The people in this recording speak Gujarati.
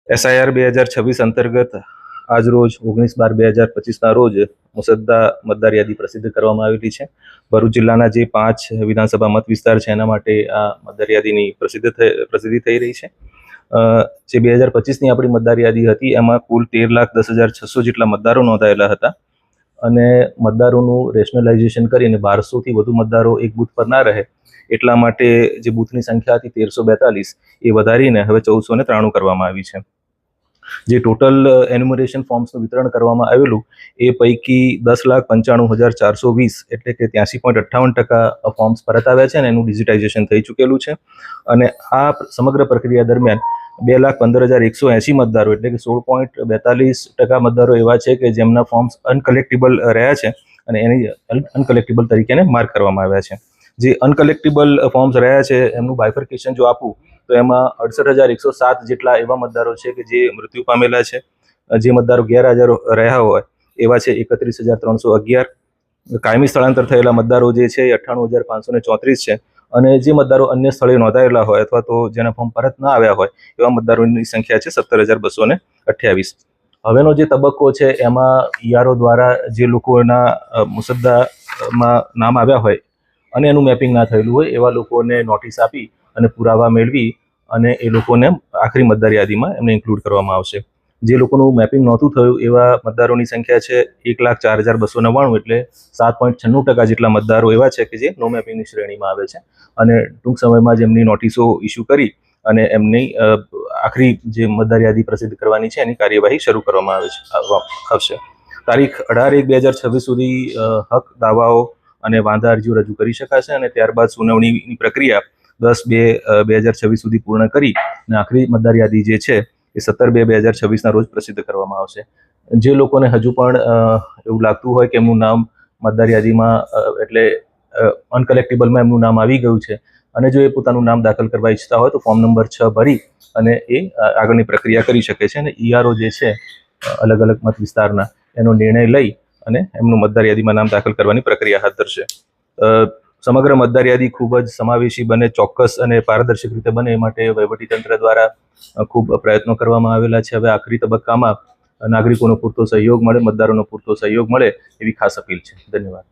SIR 2026 અંતર્ગત આજ રોજ 19/12/2025ના રોજ મુસદ્દા મતદાર યાદી પ્રસિદ્ધ કરવામાં આવેલી છે. ભરૂચ જિલ્લાના જે 5 વિધાનસભા મત વિસ્તાર છે એના માટે આ મતદાર યાદીની પ્રસિદ્ધિ થઈ રહી છે. જે 2025ની આપણી મતદાર યાદી હતી એમાં કુલ 13,10,600 જેટલા મતદારો નોંધાયેલા હતા અને મતદારોનું રેશનલાઇઝેશન કરીને 1200થી વધુ મતદારો એક બૂથ પર ના રહે એટલા માટે જે બૂથની સંખ્યા હતી 1342 એ વધારીને હવે 1493 કરવામાં આવી છે. જે ટોટલ એન્યુમરેશન ફોર્મ્સનું વિતરણ કરવામાં આવેલું એ પૈકી 10,95,420 એટલે કે 83.58% ફોર્મ્સ પરત આવ્યા છે અને એનું ડિજિટાઇઝેશન થઈ ચૂકેલું છે. અને આ સમગ્ર પ્રક્રિયા દરમિયાન 2,15,180 મતદારો એટલે કે 16.42% મતદારો એવા છે કે જેમના ફોર્મ્સ અનકલેક્ટેબલ રહ્યા છે અને એની અનકલેક્ટેબલ તરીકે માર્ક કરવામાં આવ્યા છે. જે અનકલેક્ટેબલ ફોર્મ્સ રહ્યા છે એમનું બાયફર્કેશન જો આપું તો એમાં 68,107 જેટલા એવા મતદારો છે કે જે મૃત્યુ પામેલા છે. જે મતદારો ગેરહાજર રહ્યા હોય એવા છે 31,311. કાયમી સ્થળાંતર થયેલા મતદારો જે છે એ 98,534 છે. અને જે મતદારો અન્ય સ્થળે નોંધાયેલા હોય અથવા તો જેના ફોર્મ પરત ના આવ્યા હોય એવા મતદારોની સંખ્યા છે 17,228. હવેનો જે તબક્કો છે એમાં ERO દ્વારા જે લોકોના મુસદ્દામાં નામ આવ્યા હોય અને એનું મેપિંગ ના થયેલું હોય એવા લોકોને નોટિસ આપી અને પુરાવા મેળવી અને એ લોકોને આખરી મતદાર યાદીમાં એમને ઇન્ક્લુડ કરવામાં આવશે. જે લોકોનું મેપિંગ નહોતું થયું એવા મતદારોની સંખ્યા છે 1,04,299 એટલે 7.96% જેટલા મતદારો એવા છે કે જે નો મેપિંગની શ્રેણીમાં આવે છે અને ટૂંક સમયમાં જ એમની નોટિસો ઇસ્યુ કરી અને એમની આખરી જે મતદાર યાદી પ્રસિદ્ધ કરવાની છે એની કાર્યવાહી શરૂ કરવામાં આવશે. તારીખ 18/1/2026 સુધી હક, દાવાઓ અને વાંધા અરજીઓ રજૂ કરી શકાશે અને ત્યારબાદ સુનાવણીની પ્રક્રિયા 10/2/2026 સુધી પૂર્ણ કરી અને આખરી મતદાર યાદી જે છે એ 17/2/2026ના રોજ પ્રસિદ્ધ કરવામાં આવશે. જે લોકોને હજુ પણ એવું લાગતું હોય કે એમનું નામ મતદાર યાદીમાં એટલે અનકલેક્ટેબલમાં એમનું નામ આવી ગયું છે અને જો એ પોતાનું નામ દાખલ કરવા ઈચ્છતા હોય તો ફોર્મ નંબર 6 ભરી અને એ આગળની પ્રક્રિયા કરી શકે છે. અને ERO જે છે અલગ અલગ મત વિસ્તારના એનો નિર્ણય લઈ અને એમનું મતદાર યાદીમાં નામ દાખલ કરવાની પ્રક્રિયા હાથ ધરશે. સમગ્ર મતદાર યાદી ખૂબ જ સમાવેશી બને, ચોક્કસ અને પારદર્શક રીતે બને એ માટે વહીવટીતંત્ર દ્વારા ખૂબ પ્રયત્નો કરવામાં આવેલા છે. હવે આખરી તબક્કામાં નાગરિકોનો પૂરતો સહયોગ મળે, મતદારોનો પૂરતો સહયોગ મળે એવી ખાસ અપીલ છે. ધન્યવાદ.